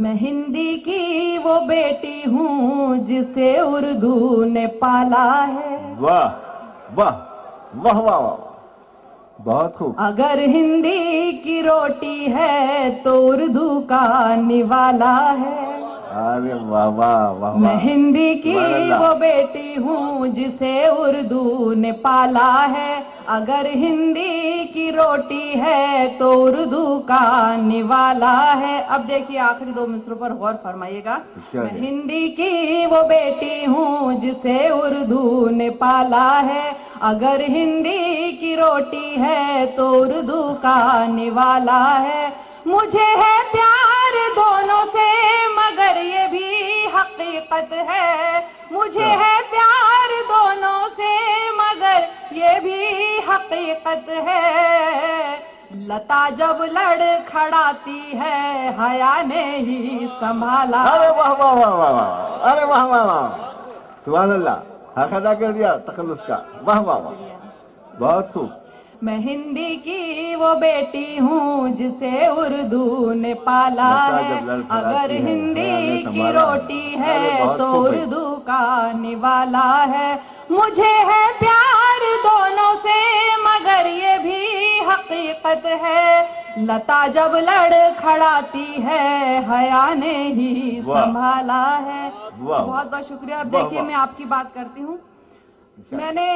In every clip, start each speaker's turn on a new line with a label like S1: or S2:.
S1: میں ہندی کی وہ بیٹی ہوں جسے اردو نے پالا ہے.
S2: واہ واہ واہ واہ واہ، بہت خوب.
S1: اگر ہندی کی روٹی ہے تو اردو کا نوالا ہے.
S2: ارے واہ واہ واہ
S1: میں
S2: واہ،
S1: ہندی کی
S2: سبحان اللہ.
S1: وہ بیٹی ہوں جسے اردو نے پالا ہے. اگر ہندی کی روٹی ہے تو اردو کا نوالا ہے. اب دیکھیے آخری دو مصروں پر غور فرمائیے گا. میں ہندی کی وہ بیٹی ہوں جسے اردو نے پالا ہے. اگر ہندی کی روٹی ہے تو اردو کا نوالا ہے. مجھے ہے پیار دونوں سے مگر یہ بھی حقیقت ہے. مجھے ہے پیار دونوں سے مگر یہ بھی حقیقت ہے. لتا جب لڑ کھڑاتی ہے حیا نے ہی سنبھالا.
S2: ارے واہ واہ واہ واہ واہ، ارے واہ واہ واہ، سبحان اللہ. حق ادا کر دیا تخلص کا. واہ واہ واہ، بہت خوب.
S1: میں ہندی کی وہ بیٹی ہوں جسے اردو نے پالا ہے. اگر ہندی کی روٹی ہے تو اردو کا نوالا ہے. مجھے ہے پیار دونوں سے مگر یہ بھی حقیقت ہے. لتا جب لڑ کھڑاتی ہے حیا نے ہی سنبھالا ہے. بہت بہت شکریہ. اب دیکھیے میں آپ کی بات کرتی ہوں. میں نے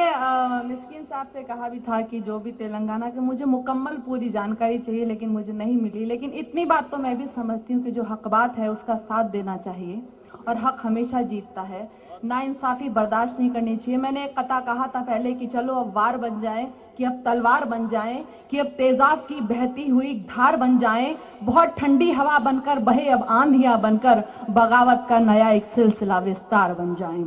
S1: مسکین صاحب سے کہا بھی تھا کہ جو بھی تلنگانہ کے مجھے مکمل پوری جانکاری چاہیے لیکن مجھے نہیں ملی. لیکن اتنی بات تو میں بھی سمجھتی ہوں کہ جو حق بات ہے اس کا ساتھ دینا چاہیے اور حق ہمیشہ جیتتا ہے. ناانصافی برداشت نہیں کرنی چاہیے. میں نے ایک قطعہ کہا تھا پہلے کہ چلو اب وار بن جائیں، کہ اب تلوار بن جائیں، کہ اب تیزاب کی بہتی ہوئی دھار بن جائیں، بہت ٹھنڈی ہوا بن کر بہے اب آندھیاں بن کر، بغاوت کا نیا ایک سلسلہ وستار بن جائیں.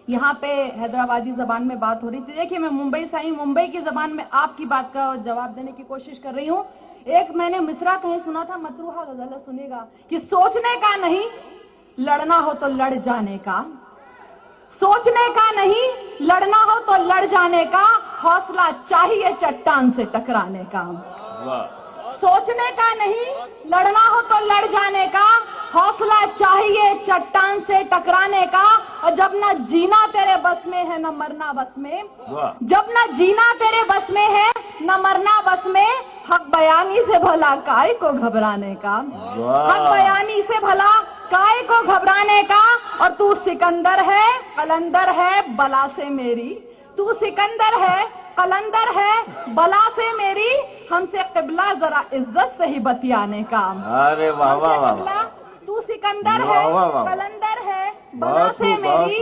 S1: یہاں پہ حیدرآبادی زبان میں بات ہو رہی تھی. دیکھیے میں ممبئی سے آئی ہوں، ممبئی کی زبان میں آپ کی بات کا جواب دینے کی کوشش کر رہی ہوں. ایک میں نے مصرع کہیں سنا تھا، مطروحہ غزل ہے، سنیے گا کہ سوچنے کا نہیں لڑنا ہو تو لڑ جانے کا. سوچنے کا نہیں لڑنا ہو تو لڑ جانے کا، حوصلہ چاہیے چٹان سے ٹکرانے کا. سوچنے کا نہیں لڑنا ہو تو لڑ جانے کا، حوصلہ چاہیے چٹان سے ٹکرانے کا. اور جب نہ جینا تیرے بس میں ہے نہ مرنا بس میں، جب نہ جینا تیرے بس میں ہے نہ مرنا بس میں، حق بیانی سے بھلا کائے کو گھبرانے کا. حق بیانی سے بھلا کائے کو گھبرانے کا. اور تو سکندر ہے قلندر ہے بلا سے میری، تو سکندر ہے قلندر ہے بلا سے میری، ہم سے قبلہ ذرا عزت سے ہی بتیانے کا.
S2: ارے واہ واہ واہ،
S1: تو سکندر ہے قلندر ہے بلا سے میری،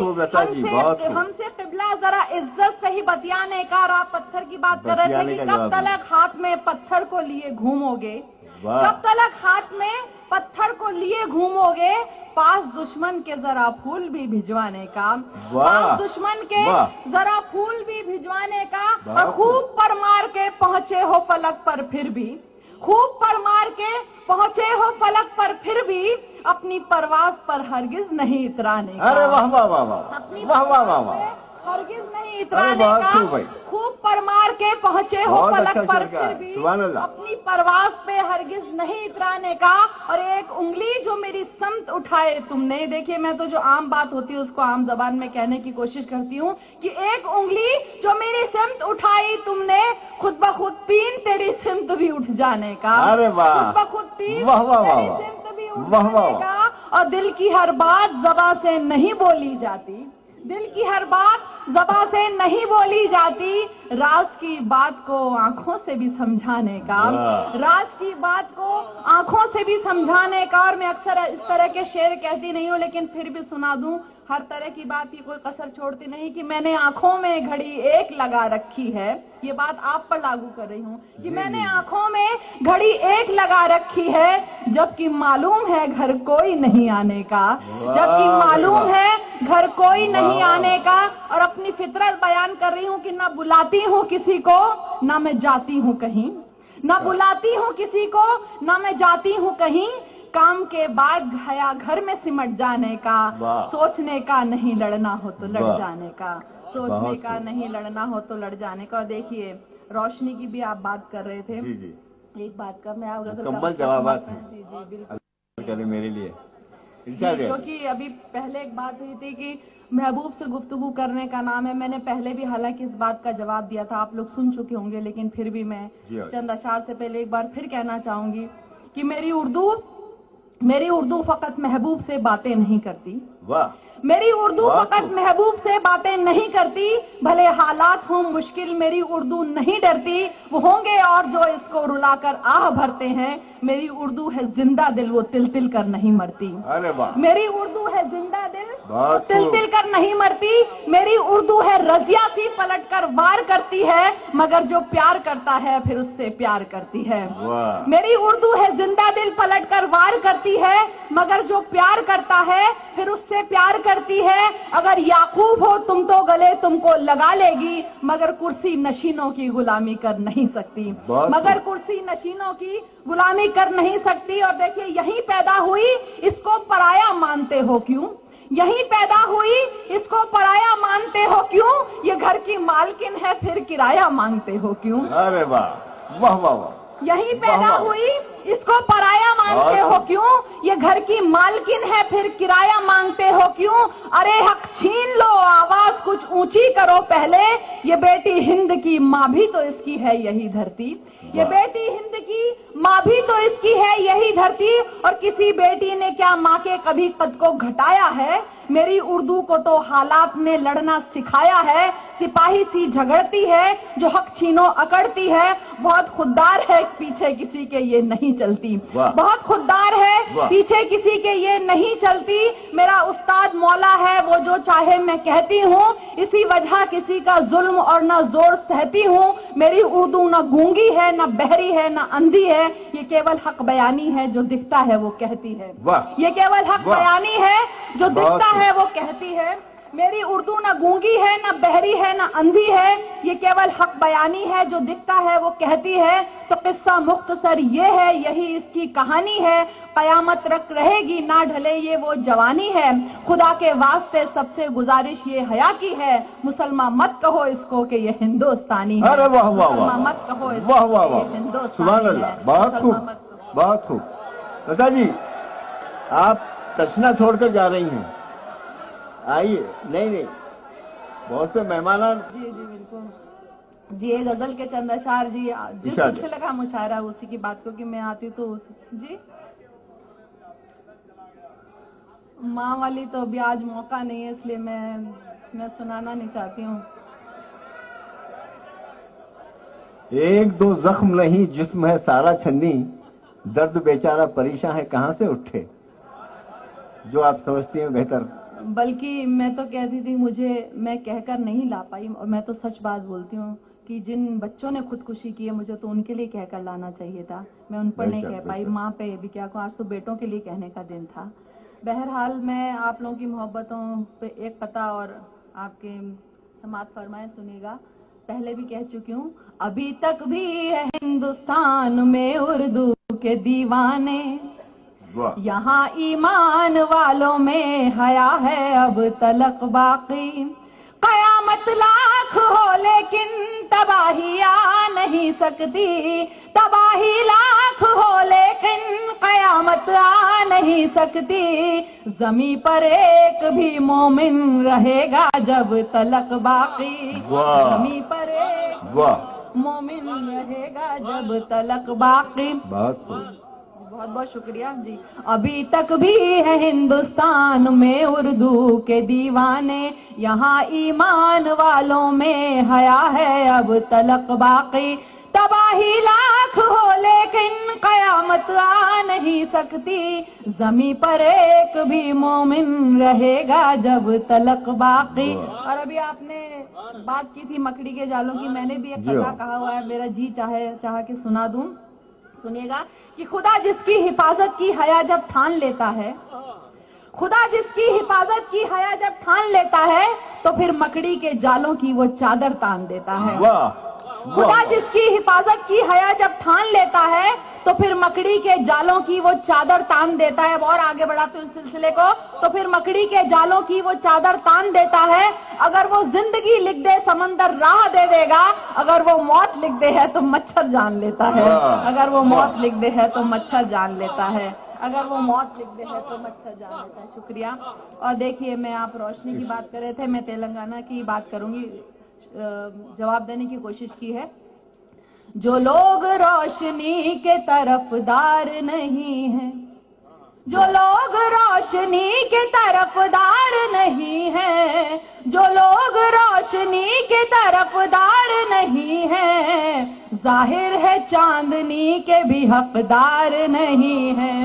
S1: ہم سے قبلہ ذرا عزت سے ہی بتیانے کا. اور آپ پتھر کی بات کر رہے تھے کہ کب تلک ہاتھ میں پتھر کو لیے گھومو گے، کب تلک ہاتھ میں پتھر کو لیے گھومو گے، پاس دشمن کے ذرا پھول بھی بھجوانے کا. پاس دشمن کے ذرا پھول بھی بھجوانے کا. اور خوب پر مار کے پہنچے ہو فلک پر پھر بھی، خوب پر مار کے پہنچے ہو فلک پر پھر بھی، اپنی پرواز پر ہرگز نہیں اترانے کا.
S2: ارے واہ واہ واہ واہ،
S1: اپنی
S2: واہ واہ واہ واہ،
S1: ہرگز نہیں اترانے کا. خوب پر مار کے پہنچے ہو فلک پر پھر بھی، اپنی پرواز پہ ہرگز نہیں اترانے کا. اور ایک انگلی جو میری سمت اٹھائے تم نے، دیکھیے میں تو جو عام بات ہوتی ہے اس کو عام زبان میں کہنے کی کوشش کرتی ہوں کہ ایک انگلی جو میری سمت اٹھائی تم نے، خود بخود تین تیری سمت بھی اٹھ جانے کا. خود بخود تین تیری سمت بھی اٹھ جانے کا. اور دل کی ہر بات زباں سے نہیں بولی جاتی، دل کی ہر بات زباں سے نہیں بولی جاتی، راز کی بات کو آنکھوں سے بھی سمجھانے کا. راز کی بات کو آنکھوں سے بھی سمجھانے کا. اور میں اکثر اس طرح کے شعر کہتی نہیں ہوں لیکن پھر بھی سنا دوں. ہر طرح کی بات کی کوئی قصر چھوڑتی نہیں کہ میں نے آنکھوں میں گھڑی ایک لگا رکھی ہے. یہ بات آپ پر لاگو کر رہی ہوں کہ میں نے آنکھوں میں گھڑی ایک لگا رکھی ہے، جبکہ معلوم ہے گھر کوئی نہیں آنے کا. جبکہ معلوم ہے گھر کوئی نہیں آنے کا. اور اپنی فطرت بیان کر رہی ہوں کہ نہ بلاتی ہوں کسی کو نہ میں جاتی ہوں کہیں، نہ بلاتی ہوں کسی کو نہ میں جاتی ہوں کہیں. کام کے بعد گھیا گھر میں سمٹ جانے کا. سوچنے کا نہیں لڑنا ہو تو لڑ جانے کا. سوچنے کا نہیں لڑنا ہو تو لڑ جانے کا. اور دیکھیے روشنی کی بھی آپ بات کر رہے تھے. ایک بات کا میں آپ
S2: مکمل جوابات ہیں.
S1: جی جی بالکل.
S2: کریں میرے لیے
S1: جی، کیونکہ ابھی پہلے ایک بات ہوئی تھی کہ محبوب سے گفتگو کرنے کا نام ہے. میں نے پہلے بھی حالانکہ اس بات کا جواب دیا تھا، آپ لوگ سن چکے ہوں گے، لیکن پھر بھی میں چند اشعار سے پہلے ایک بار پھر کہنا چاہوں گی کہ میری اردو فقط محبوب سے باتیں نہیں کرتی.
S2: واہ.
S1: میری اردو فقط محبوب سے باتیں نہیں کرتی، بھلے حالات ہوں مشکل میری اردو نہیں ڈرتی. وہ ہوں گے اور جو اس کو رلا کر آہ بھرتے ہیں، میری اردو ہے زندہ دل، وہ تل تل کر نہیں مرتی. میری اردو ہے زندہ دل، وہ تل تل کر نہیں مرتی. میری اردو ہے رضیہ سی پلٹ کر وار کرتی ہے، مگر جو پیار کرتا ہے پھر اس سے پیار کرتی ہے. میری اردو ہے زندہ دل پلٹ کر وار کرتی ہے، مگر جو پیار کرتا ہے پھر اس سے پیار کرتی ہے. اگر یعقوب ہو تم تو گلے تم کو لگا لے گی، مگر کرسی نشینوں کی غلامی کر نہیں سکتی. مگر کرسی نشینوں کی غلامی کر نہیں سکتی. اور دیکھیے یہیں پیدا ہوئی، اس کو پرایا مانتے ہو کیوں؟ یہیں پیدا ہوئی، اس کو پرایا مانتے ہو کیوں؟ یہ گھر کی مالکن ہے پھر کرایہ مانگتے ہو کیوں؟
S2: ارے واہ واہ واہ واہ.
S1: یہیں پیدا ہوئی، اس کو پرایا مانتے ہو کیوں؟ یہ گھر کی مالکن ہے پھر کرایہ مانگتے ہو کیوں؟ ارے حق چھین لو، آواز کچھ اونچی کرو پہلے. یہ بیٹی ہند کی ماں بھی تو اس کی ہے یہی دھرتی. یہ بیٹی ہند کی ماں بھی تو اس کی ہے یہی دھرتی. اور کسی بیٹی نے کیا ماں کے کبھی قد کو گھٹایا ہے؟ میری اردو کو تو حالات نے لڑنا سکھایا ہے. سپاہی سی جھگڑتی ہے جو حق چھینو اکڑتی ہے. بہت خوددار ہے پیچھے کسی کے یہ نہیں چلتی. بہت خوددار ہے پیچھے کسی کے یہ نہیں چلتی. میرا استاد مولا ہے وہ جو چاہے میں کہتی ہوں. اسی وجہ کسی کا ظلم اور نہ زور سہتی ہوں. میری اردو نہ گونگی ہے نہ بہری ہے نہ اندھی ہے. یہ کیول حق بیانی ہے جو دکھتا ہے وہ کہتی ہے. یہ کیول حق بیانی ہے جو دکھتا ہے وہ کہتی ہے. میری اردو نہ گونگی ہے نہ بہری ہے نہ اندھی ہے. یہ کیول حق بیانی ہے جو دکھتا ہے وہ کہتی ہے. تو قصہ مختصر یہ ہے، یہی اس کی کہانی ہے. قیامت تک رہے گی نہ ڈھلے یہ وہ جوانی ہے. خدا کے واسطے سب سے گزارش یہ حیا کی ہے، مسلمان مت کہو اس کو کہ یہ ہندوستانی ہے. مسلمان مت کہو اس کو کہ یہ ہندوستانی ہے.
S2: بہت خوب بہت خوب. لتا جی آپ تشنا چھوڑ کر جا رہی ہیں، آئیے. نہیں بہت سے مہمان.
S1: جی بالکل. جی یہ غزل کے چند اشعار. جی جس سلسلے کا مشاعرہ اسی کی بات کو کہ میں آتی تو جی ماں والی تو ابھی آج موقع نہیں ہے، اس لیے میں سنانا نہیں چاہتی ہوں.
S2: ایک دو زخم نہیں جسم ہے سارا چھنی، درد بیچارہ پریشاں ہے کہاں سے اٹھے. جو آپ سمجھتی ہیں بہتر.
S1: بلکہ میں تو کہتی تھی میں کہہ کر نہیں لا پائی، اور میں تو سچ بات بولتی ہوں کہ جن بچوں نے خودکشی کی ہے مجھے تو ان کے لیے کہہ کر لانا چاہیے تھا. میں ان پر نہیں کہہ پائی. ماں پہ بھی کیا کہوں، آج تو بیٹوں کے لیے کہنے کا دن تھا. بہرحال میں آپ لوگوں کی محبتوں پہ ایک پتہ اور آپ کے سماعت فرمائے سنیے گا. پہلے بھی کہہ چکی ہوں، ابھی تک بھی ہے ہندوستان میں اردو کے دیوانے. یہاں ایمان والوں میں حیا ہے اب تلک باقی. قیامت لاکھ ہو لیکن تباہی آ نہیں سکتی. تباہی لاکھ ہو لیکن قیامت آ نہیں سکتی. زمیں پر ایک بھی مومن رہے گا جب تلک باقی. زمیں پر ایک مومن رہے گا جب تلک باقی. بہت بہت شکریہ جی. ابھی تک بھی ہے ہندوستان میں اردو کے دیوانے. یہاں ایمان والوں میں حیا ہے اب تلک باقی. تباہی لاکھ ہو لیکن قیامت آ نہیں سکتی. زمیں پر ایک بھی مومن رہے گا جب تلک باقی. اور ابھی آپ نے بات کی تھی مکڑی کے جالوں کی. میں نے بھی ایک قطعہ کہا ہوا ہے، میرا جی چاہا کہ سنا دوں. سنیے گا کہ خدا جس کی حفاظت کی حیا جب ٹھان لیتا ہے، خدا جس کی حفاظت کی حیا جب ٹھان لیتا ہے تو پھر مکڑی کے جالوں کی وہ چادر تان دیتا ہے. خدا جس کی حفاظت کی حیا جب ٹھان لیتا ہے تو پھر مکڑی کے جالوں کی وہ چادر تان دیتا ہے. اب اور آگے بڑھاتے ہیں اس سلسلے کو. تو پھر مکڑی کے جالوں کی وہ چادر تان دیتا ہے. اگر وہ زندگی لکھ دے سمندر راہ دے دے گا. اگر وہ موت لکھ دے ہے تو مچھر جان لیتا ہے. اگر وہ موت لکھ دے ہے تو مچھر جان لیتا ہے. اگر وہ موت لکھ دے ہے تو مچھر جان لیتا ہے. شکریہ. اور دیکھیے میں آپ روشنی کی بات کر رہے تھے, میں تلنگانہ کی بات کروں گی, جواب دینے کی کوشش کی ہے. جو لوگ روشنی کے طرفدار نہیں ہیں, جو لوگ روشنی کے طرفدار نہیں ہیں, جو لوگ روشنی کے طرفدار نہیں ہیں, ظاہر ہے چاندنی کے بھی حقدار نہیں ہیں.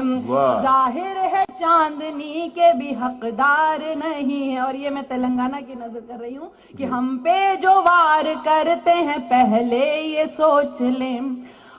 S1: ظاہر ہے چاندنی کے بھی حقدار نہیں ہیں. اور یہ میں تلنگانہ کی نظر کر رہی ہوں کہ ہم پہ جو وار کرتے ہیں پہلے یہ سوچ لیں,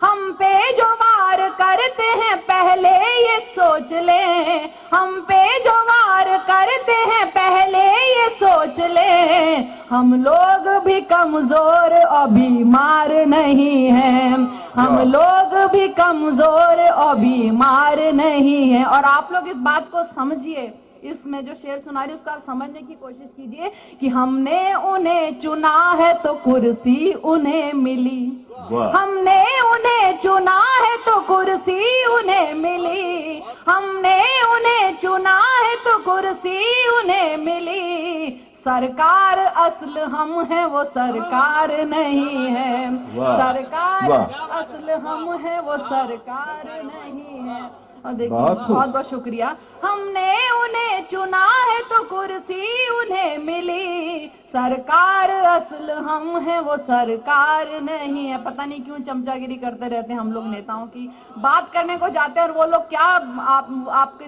S1: ہم پہ جو وار کرتے ہیں پہلے یہ سوچ لیں, ہم پہ جو وار کرتے ہیں پہلے یہ سوچ لیں, ہم لوگ بھی کمزور اور بیمار نہیں ہیں, ہم لوگ بھی کمزور اور بیمار نہیں ہیں. اور آپ لوگ اس بات کو سمجھیے, اس میں جو شعر سنا رہی اس کا سمجھنے کی کوشش کیجئے کہ ہم نے انہیں چنا ہے تو کرسی انہیں ملی, ہم نے انہیں چنا ہے تو کرسی انہیں ملی, ہم نے انہیں چنا ہے تو کرسی انہیں ملی. سرکار اصل ہم ہیں وہ سرکار نہیں ہے, سرکار اصل ہم ہیں وہ سرکار نہیں ہے. اور دیکھیے بہت بہت شکریہ. ہم نے انہیں چنا ہے تو کرسی انہیں ملی, سرکار اصل ہم ہیں وہ سرکار نہیں ہے. پتہ نہیں کیوں چمچا گیری کرتے رہتے ہیں ہم لوگ نیتاؤں کی. بات کرنے کو جاتے ہیں اور وہ لوگ کیا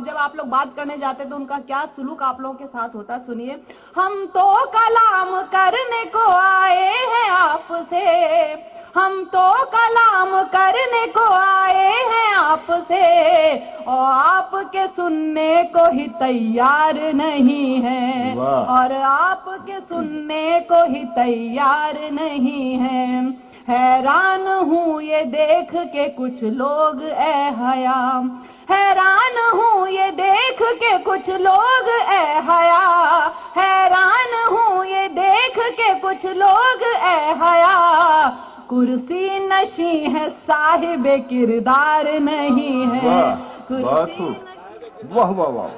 S1: جب آپ لوگ بات کرنے جاتے ہیں تو ان کا کیا سلوک آپ لوگوں کے ساتھ ہوتا ہے, سنیے. ہم تو کلام کرنے کو آئے ہیں آپ سے, ہم تو کلام کرنے کو آئے ہیں آپ سے, اور آپ کے سننے کو ہی تیار نہیں ہیں, اور آپ کے سننے کو ہی تیار نہیں ہیں. حیران ہوں یہ دیکھ کے کچھ لوگ اے حیا, حیران ہوں یہ دیکھ کے کچھ لوگ اے حیا, حیران ہوں یہ دیکھ کے کچھ لوگ اے حیا, کرسی نشیں ہے صاحب کردار نہیں ہے.
S2: واہ واہ واہ.